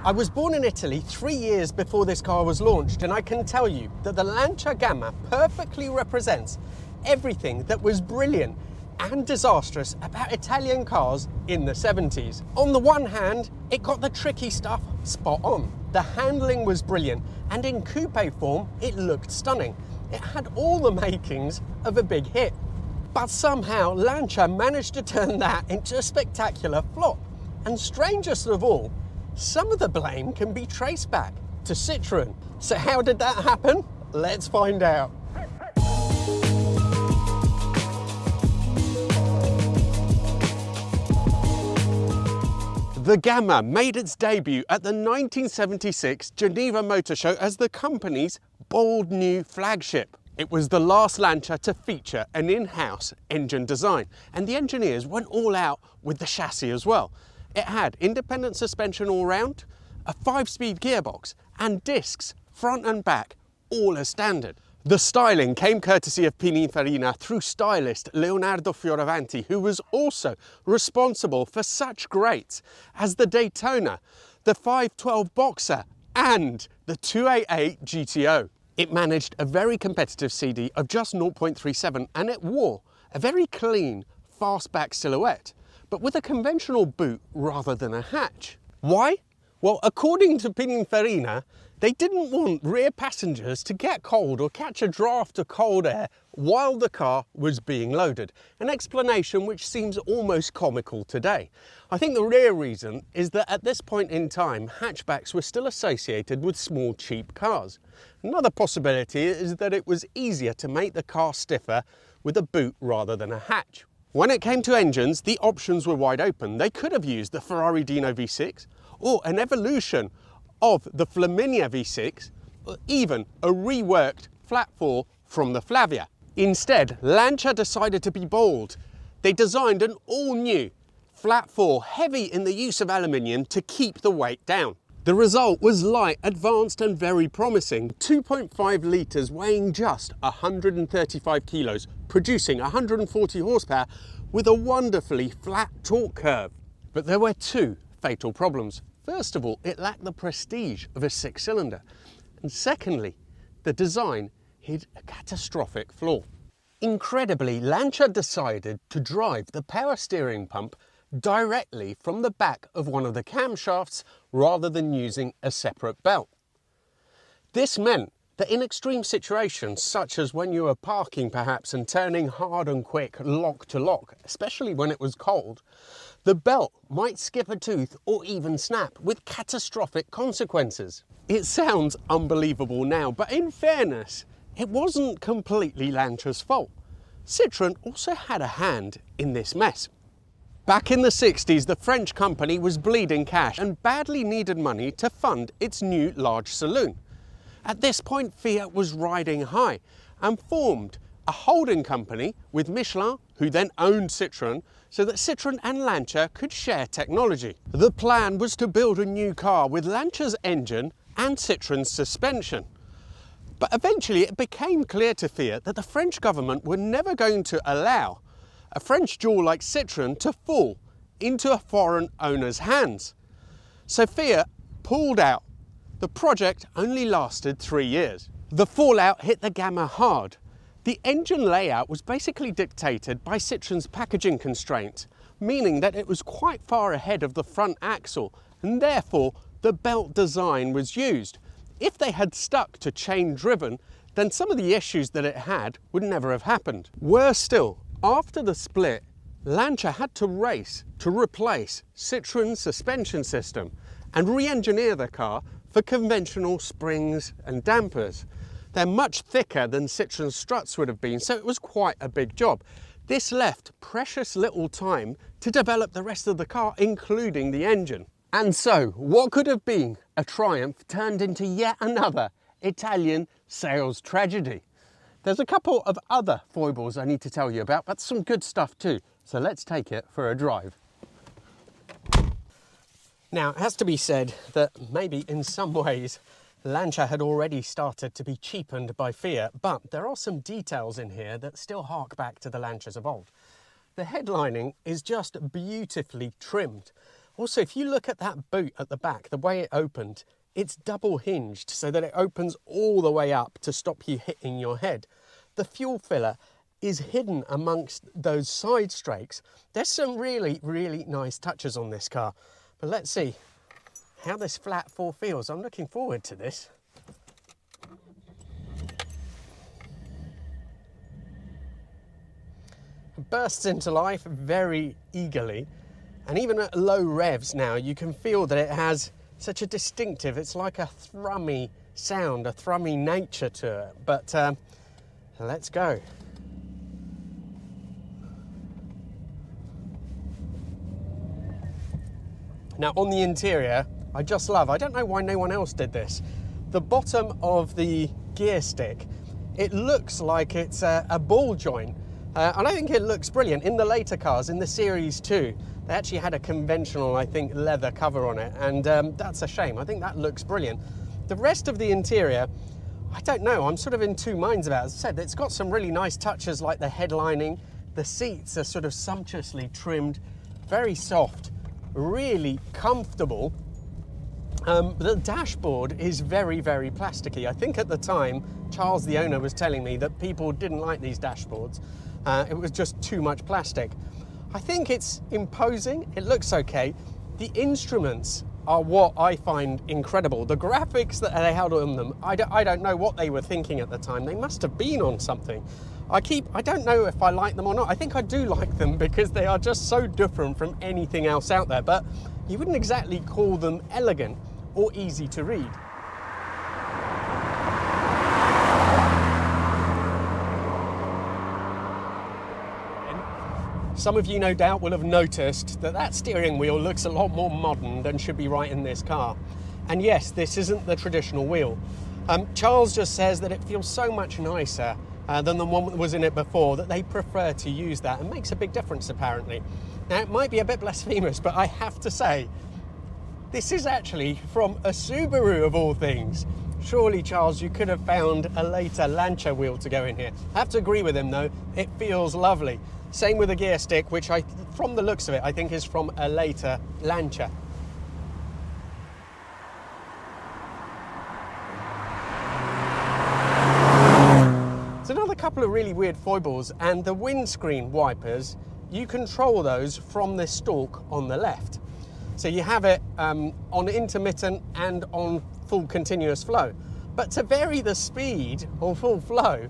I was born in Italy 3 years before this car was launched, and I can tell you that the Lancia Gamma perfectly represents everything that was brilliant and disastrous about Italian cars in the 70s. On the one hand, it got the tricky stuff spot on. The handling was brilliant, and in coupe form, it looked stunning. It had all the makings of a big hit. But somehow, Lancia managed to turn that into a spectacular flop. And strangest of all, some of the blame can be traced back to Citroën. So how did that happen? Let's find out. The Gamma made its debut at the 1976 Geneva Motor Show as the company's bold new flagship. It was the last Lancia to feature an in-house engine design, and the engineers went all out with the chassis as well. It had independent suspension all round, a 5-speed gearbox, and discs front and back, all as standard. The styling came courtesy of Pininfarina through stylist Leonardo Fioravanti, who was also responsible for such greats as the Daytona, the 512 Boxer, and the 288 GTO. It managed a very competitive CD of just 0.37, and it wore a very clean, fastback silhouette, but with a conventional boot rather than a hatch. Why? Well, according to Pininfarina, they didn't want rear passengers to get cold or catch a draft of cold air while the car was being loaded, an explanation which seems almost comical today. I think the real reason is that at this point in time, hatchbacks were still associated with small, cheap cars. Another possibility is that it was easier to make the car stiffer with a boot rather than a hatch. When it came to engines, the options were wide open. They could have used the Ferrari Dino V6 or an evolution of the Flaminia V6, or even a reworked flat 4 from the Flavia. Instead, Lancia decided to be bold. They designed an all-new flat 4 heavy in the use of aluminium to keep the weight down. The result was light, advanced and very promising. 2.5 litres weighing just 135 kilos, producing 140 horsepower with a wonderfully flat torque curve. But there were two fatal problems. First of all, it lacked the prestige of a 6-cylinder. And secondly, the design hid a catastrophic flaw. Incredibly, Lancia decided to drive the power steering pump directly from the back of one of the camshafts rather than using a separate belt. This meant that in extreme situations, such as when you were parking perhaps and turning hard and quick lock to lock, especially when it was cold, the belt might skip a tooth or even snap with catastrophic consequences. It sounds unbelievable now, but in fairness, it wasn't completely Lancia's fault. Citroën also had a hand in this mess. Back in the 60s, the French company was bleeding cash and badly needed money to fund its new large saloon. At this point, Fiat was riding high and formed a holding company with Michelin, who then owned Citroën, so that Citroën and Lancia could share technology. The plan was to build a new car with Lancia's engine and Citroën's suspension. But eventually it became clear to Fiat that the French government were never going to allow a French jewel like Citroën to fall into a foreign owner's hands. So Fiat pulled out. The project only lasted 3 years. The fallout hit the Gamma hard. The engine layout was basically dictated by Citroën's packaging constraints, meaning that it was quite far ahead of the front axle, and therefore the belt design was used. If they had stuck to chain driven, then some of the issues that it had would never have happened. Worse still, after the split, Lancia had to race to replace Citroën's suspension system and re-engineer the car for conventional springs and dampers. They're much thicker than Citroën's struts would have been, so it was quite a big job. This left precious little time to develop the rest of the car, including the engine. And so, what could have been a triumph turned into yet another Italian sales tragedy. There's a couple of other foibles I need to tell you about, but some good stuff too. So let's take it for a drive. Now, it has to be said that maybe in some ways Lancia had already started to be cheapened by Fiat, but there are some details in here that still hark back to the Lancias of old. The headlining is just beautifully trimmed. Also, if you look at that boot at the back, the way it opened, it's double hinged so that it opens all the way up to stop you hitting your head. The fuel filler is hidden amongst those side strakes. There's some really, really nice touches on this car. But let's see how this flat four feels. I'm looking forward to this. It bursts into life very eagerly. And even at low revs now, you can feel that it has such a distinctive, it's like a thrummy sound, a thrummy nature to it. But let's go. Now on the interior, I don't know why no one else did this. The bottom of the gear stick, it looks like it's a ball joint. And I think it looks brilliant. In the later cars, in the Series 2, they actually had a conventional, I think, leather cover on it. And that's a shame. I think that looks brilliant. The rest of the interior, I don't know. I'm sort of in two minds about it. As I said, it's got some really nice touches like the headlining. The seats are sort of sumptuously trimmed, very soft, really comfortable. The dashboard is very, very plasticky. I think at the time, Charles, the owner, was telling me that people didn't like these dashboards. It was just too much plastic. I think it's imposing. It looks okay. The instruments are what I find incredible. The graphics that they had on them, I don't know what they were thinking at the time. They must have been on something. I don't know if I like them or not. I think I do like them because they are just so different from anything else out there, but you wouldn't exactly call them elegant or easy to read. Some of you no doubt will have noticed that that steering wheel looks a lot more modern than should be right in this car. And yes, this isn't the traditional wheel. Charles just says that it feels so much nicer than the one that was in it before, that they prefer to use that, and makes a big difference apparently. Now it might be a bit blasphemous, but I have to say, this is actually from a Subaru of all things. Surely, Charles, you could have found a later Lancia wheel to go in here. I have to agree with him though, it feels lovely. Same with the gear stick, which from the looks of it, I think is from a later Lancia. There's another couple of really weird foibles, and the windscreen wipers, you control those from this stalk on the left. So you have it on intermittent and on full continuous flow. But to vary the speed or full flow,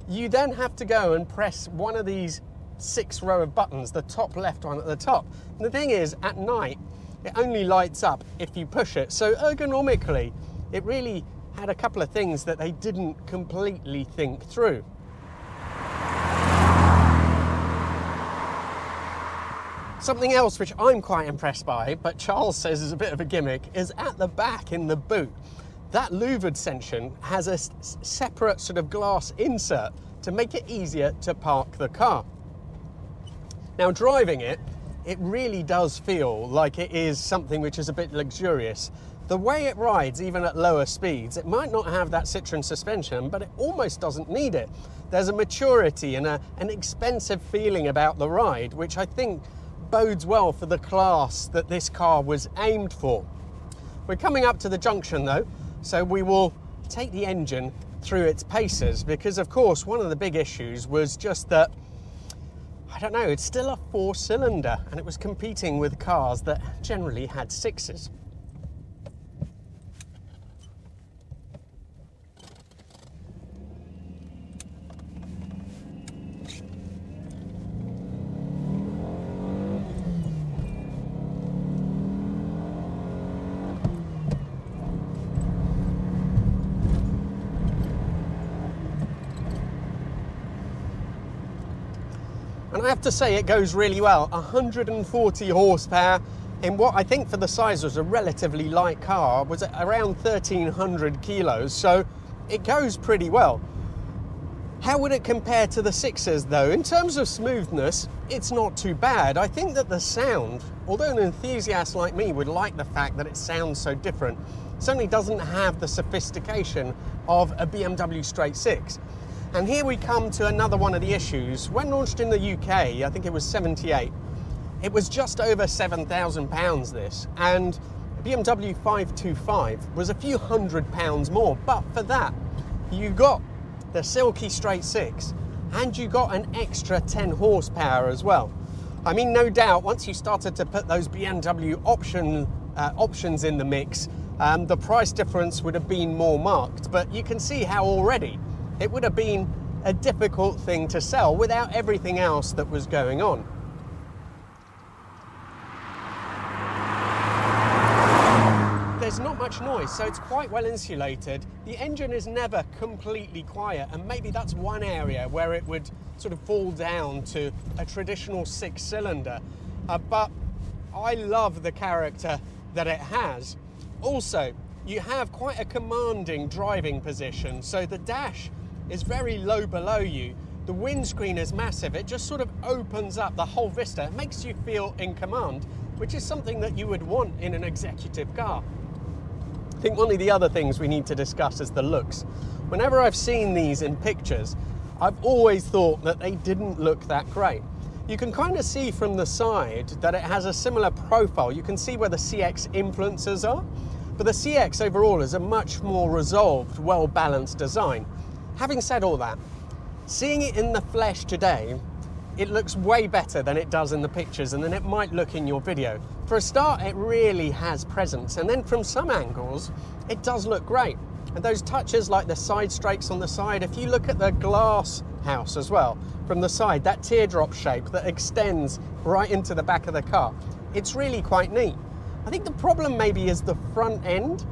you then have to go and press one of these 6 row of buttons, the top left one at the top. And the thing is, at night, it only lights up if you push it. So ergonomically, it really had a couple of things that they didn't completely think through. Something else which I'm quite impressed by, but Charles says is a bit of a gimmick, is at the back in the boot. That louvered section has a separate sort of glass insert to make it easier to park the car. Now driving it, it really does feel like it is something which is a bit luxurious. The way it rides, even at lower speeds, it might not have that Citroen suspension, but it almost doesn't need it. There's a maturity and an expensive feeling about the ride, which I think bodes well for the class that this car was aimed for. We're coming up to the junction though, so we will take the engine through its paces, because of course one of the big issues was just that, I don't know, it's still a 4-cylinder and it was competing with cars that generally had 6s. And I have to say it goes really well. 140 horsepower in what I think for the size was a relatively light car, was around 1,300 kilos, so it goes pretty well. How would it compare to the 6s though? In terms of smoothness, it's not too bad. I think that the sound, although an enthusiast like me would like the fact that it sounds so different, certainly doesn't have the sophistication of a BMW straight 6. And here we come to another one of the issues. When launched in the UK, I think it was 78, It was just over £7,000 this, and BMW 525 was a few £100 more, but for that you got the silky straight six and you got an extra 10 horsepower as well. I mean, no doubt once you started to put those BMW options in the mix, the price difference would have been more marked, but you can see how already it would have been a difficult thing to sell without everything else that was going on. There's not much noise, so it's quite well insulated. The engine is never completely quiet, and maybe that's one area where it would sort of fall down to a traditional six-cylinder. But I love the character that it has. Also, you have quite a commanding driving position, so the dash is very low below you. The windscreen is massive. It just sort of opens up the whole vista. It makes you feel in command, which is something that you would want in an executive car. I think one of the other things we need to discuss is the looks. Whenever I've seen these in pictures, I've always thought that they didn't look that great. You can kind of see from the side that it has a similar profile. You can see where the CX influences are, but the CX overall is a much more resolved, well-balanced design. Having said all that, seeing it in the flesh today, it looks way better than it does in the pictures and than it might look in your video. For a start, it really has presence, and then from some angles, it does look great. And those touches like the side strakes on the side, if you look at the glass house as well, from the side, that teardrop shape that extends right into the back of the car, it's really quite neat. I think the problem maybe is the front end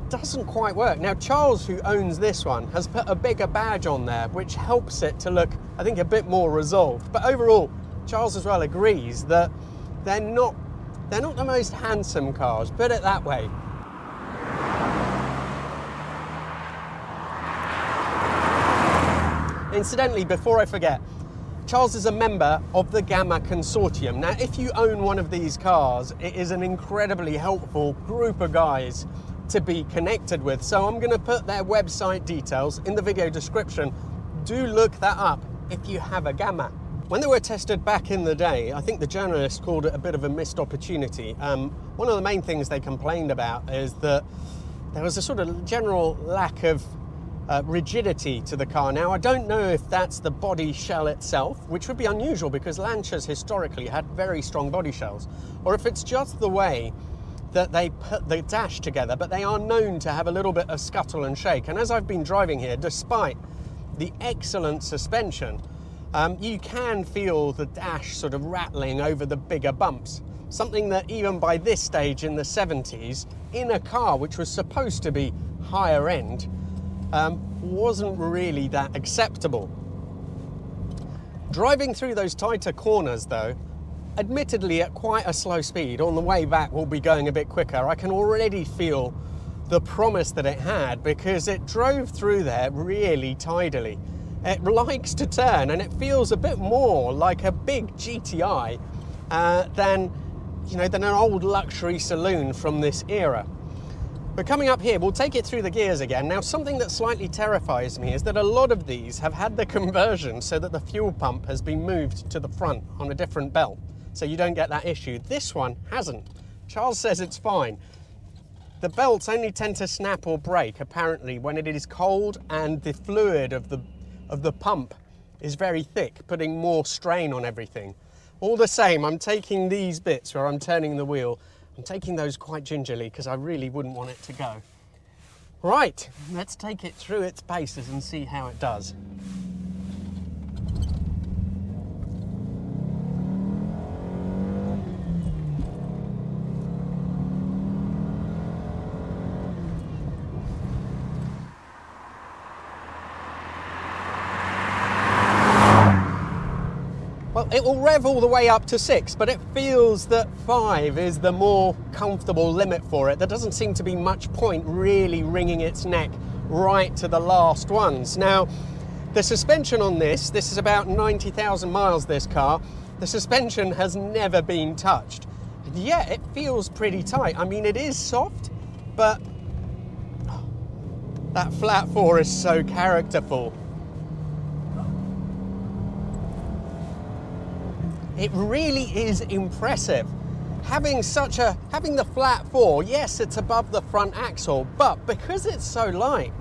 doesn't quite work. Now, Charles, who owns this one, has put a bigger badge on there, which helps it to look, I think, a bit more resolved. But overall, Charles as well agrees that they're not the most handsome cars, put it that way. Incidentally, before I forget, Charles is a member of the Gamma Consortium. Now, if you own one of these cars, it is an incredibly helpful group of guys to be connected with. So I'm going to put their website details in the video description. Do look that up if you have a Gamma. When they were tested back in the day, I think the journalist called it a bit of a missed opportunity. One of the main things they complained about is that there was a sort of general lack of rigidity to the car. Now, I don't know if that's the body shell itself, which would be unusual because Lancias historically had very strong body shells, or if it's just the way that they put the dash together, but they are known to have a little bit of scuttle and shake. And as I've been driving here, despite the excellent suspension, you can feel the dash sort of rattling over the bigger bumps. Something that even by this stage in the 70s, in a car which was supposed to be higher end, wasn't really that acceptable. Driving through those tighter corners though, admittedly at quite a slow speed, on the way back we'll be going a bit quicker, I can already feel the promise that it had because it drove through there really tidily. It likes to turn and it feels a bit more like a big GTI than an old luxury saloon from this era. But coming up here, we'll take it through the gears again. Now, something that slightly terrifies me is that a lot of these have had the conversion so that the fuel pump has been moved to the front on a different belt, so you don't get that issue. This one hasn't. Charles says it's fine. The belts only tend to snap or break, apparently, when it is cold and the fluid of the pump is very thick, putting more strain on everything. All the same, I'm taking these bits where I'm turning the wheel, I'm taking those quite gingerly because I really wouldn't want it to go. Right, let's take it through its paces and see how it does. Well, it will rev all the way up to 6, but it feels that 5 is the more comfortable limit for it. There doesn't seem to be much point really wringing its neck right to the last ones. Now, the suspension on this is about 90,000 miles, this car. The suspension has never been touched. And yet, it feels pretty tight. I mean, it is soft, but that flat 4 is so characterful. it really is impressive. Having the flat 4, yes, it's above the front axle, but because it's so light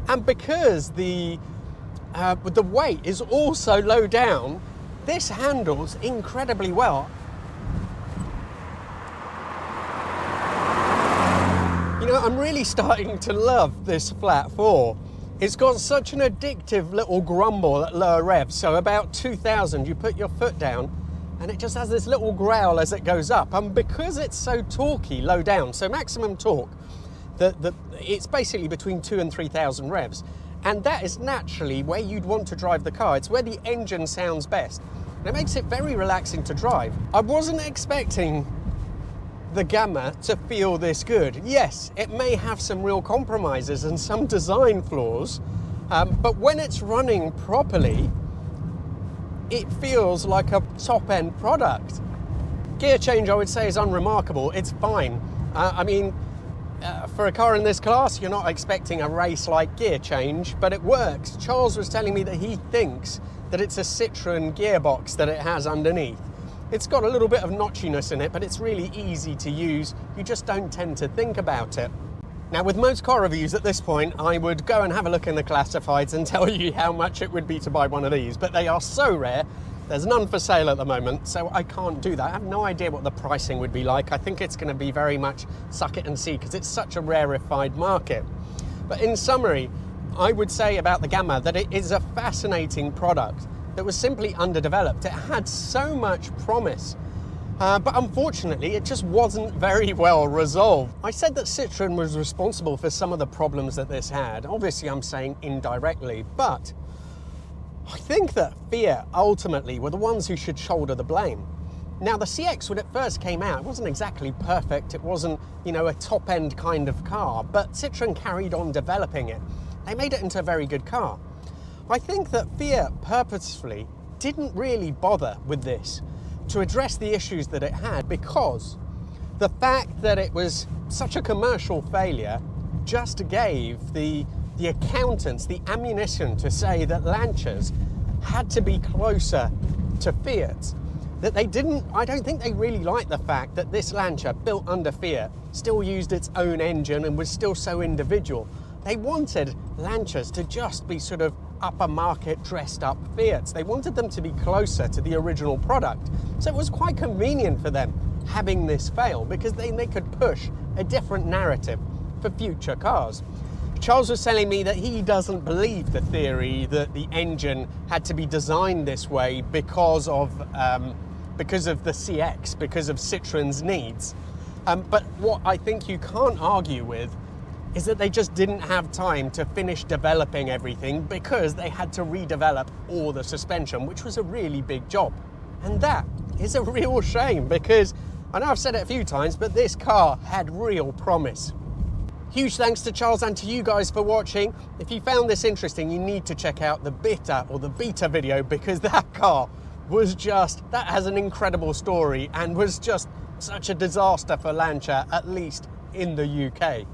and because the weight is also low down, this handles incredibly well. You know, I'm really starting to love this flat 4. It's got such an addictive little grumble at lower revs. So about 2000, you put your foot down and it just has this little growl as it goes up. And because it's so torquey low down, so maximum torque, it's basically between 2,000 and 3,000 revs. And that is naturally where you'd want to drive the car. It's where the engine sounds best. And it makes it very relaxing to drive. I wasn't expecting the Gamma to feel this good. Yes, it may have some real compromises and some design flaws, but when it's running properly, it feels like a top-end product. Gear change, I would say, is unremarkable. It's fine. I mean, for a car in this class, you're not expecting a race-like gear change, but it works. Charles was telling me that he thinks that it's a Citroën gearbox that it has underneath. It's got a little bit of notchiness in it, but it's really easy to use. You just don't tend to think about it. Now, with most car reviews at this point, I would go and have a look in the classifieds and tell you how much it would be to buy one of these, but they are so rare. There's none for sale at the moment, so I can't do that. I have no idea what the pricing would be like. I think it's going to be very much suck it and see because it's such a rarefied market. But in summary, I would say about the Gamma that it is a fascinating product that was simply underdeveloped. It had so much promise, but unfortunately it just wasn't very well resolved. I said that Citroën was responsible for some of the problems that this had. Obviously I'm saying indirectly, but I think that Fiat ultimately were the ones who should shoulder the blame. Now the CX, when it first came out, it wasn't exactly perfect. It wasn't, you know, a top-end kind of car, but Citroën carried on developing it. They made it into a very good car. I think that Fiat purposefully didn't really bother with this to address the issues that it had, because the fact that it was such a commercial failure just gave the accountants the ammunition to say that Lancias had to be closer to Fiat. That they didn't, I don't think they really liked the fact that this Lancia, built under Fiat, still used its own engine and was still so individual. They wanted Lancias to just be sort of upper market dressed up Fiats. They wanted them to be closer to the original product. So it was quite convenient for them having this fail, because they could push a different narrative for future cars. Charles was telling me that he doesn't believe the theory that the engine had to be designed this way because of the CX, because of Citroën's needs. But what I think you can't argue with is that they just didn't have time to finish developing everything, because they had to redevelop all the suspension, which was a really big job. And that is a real shame, because I know I've said it a few times, but this car had real promise. Huge thanks to Charles and to you guys for watching. If you found this interesting, you need to check out the beta video, because that car was just, that has an incredible story and was just such a disaster for Lancia, at least in the UK.